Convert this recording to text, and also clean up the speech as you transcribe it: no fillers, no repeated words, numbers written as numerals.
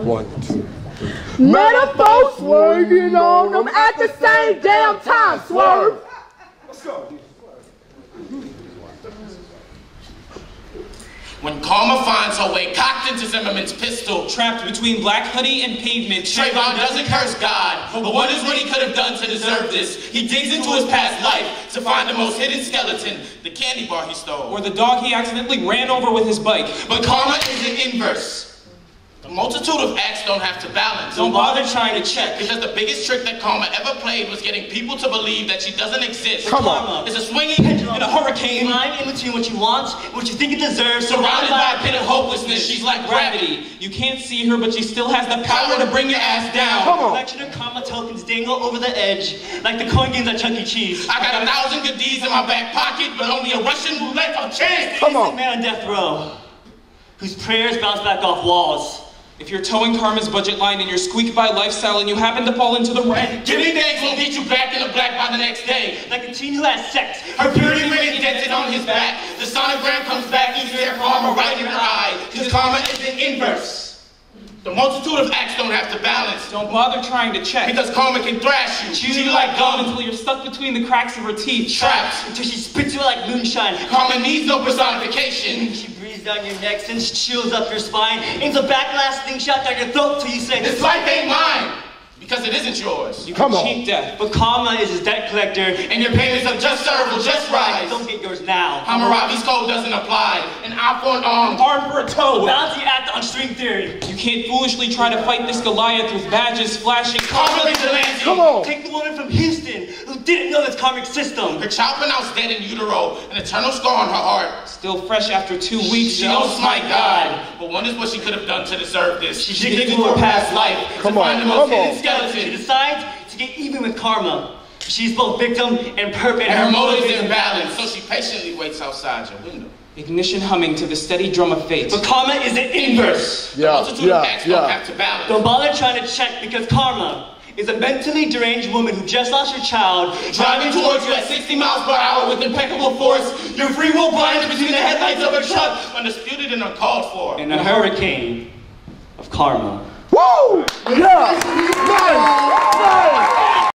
1, 2, 3. Metaphor swinging on them at the same damn time. Swerve. Let's go. When Karma finds her way cocked into Zimmerman's pistol, trapped between Black Hoodie and pavement, Trayvon doesn't curse God, but wonders what he could have done to deserve this. He digs into his past life to find the most hidden skeleton, the candy bar he stole, or the dog he accidentally ran over with his bike. But karma is an inverse. The multitude of acts don't have to balance. Don't bother trying to check. Because the biggest trick that Karma ever played was getting people to believe that she doesn't exist. Come on. It's a swinging pendulum in a hurricane. Line in between what you want and what you think it deserves. Surrounded by a pit of hopelessness, she's like gravity. You can't see her, but she still has the power to bring your ass down. Come on. Collection of karma tokens dangle over the edge, like the coin games at Chuck E. Cheese. I got 1,000 good deeds in my back pocket, but only a Russian roulette of chance. Come on. Man on death row, whose prayers bounce back off walls. If you're towing Karma's budget line in your squeak-by lifestyle and you happen to fall into the red, giving thanks won't get you back in the black by the next day. Like a teen who has sex. Her purity ring indented on his back. The sonogram comes back, you hear Karma right in her eye. Because Karma is an inverse. The multitude of acts don't have to balance. Don't bother trying to check. Because Karma can thrash you, chew you like gum until you're stuck between the cracks of her teeth. Trapped. Until she spits you like moonshine. Karma needs no personification. She breathes down your neck, sends chills up your spine, aims a backlasting shot down your throat till you say, this life ain't mine. Because it isn't yours. You can cheat death. But karma is his debt collector. And your payments of just serve will just rise. Don't get yours now. Hammurabi's code doesn't apply. An eye for an arm, arm for a toe. A bounty act on string theory. You can't foolishly try to fight this Goliath with badges flashing. Karma vigilante. Come on. Take the woman from Houston who didn't know this karmic system. Her child pronounced dead in utero, an eternal scar on her heart. Still fresh after 2 weeks, she knows my God. But wonders what she could have done to deserve this. She digs into her past life to find the most hidden skeleton. She decides to get even with karma. She's both victim and perpet. And her motives imbalance, so she patiently waits outside your window. Ignition humming to the steady drum of fate. But karma is an inverse. Yeah, multitude of acts don't have to balance. Don't bother trying to check because karma is a mentally deranged woman who just lost her child, driving towards you at 60 miles per hour with impeccable force. Your free will blinded between the headlights of a truck, undisputed and uncalled for. In a hurricane of karma. Woo! Yeah! Nice! Nice!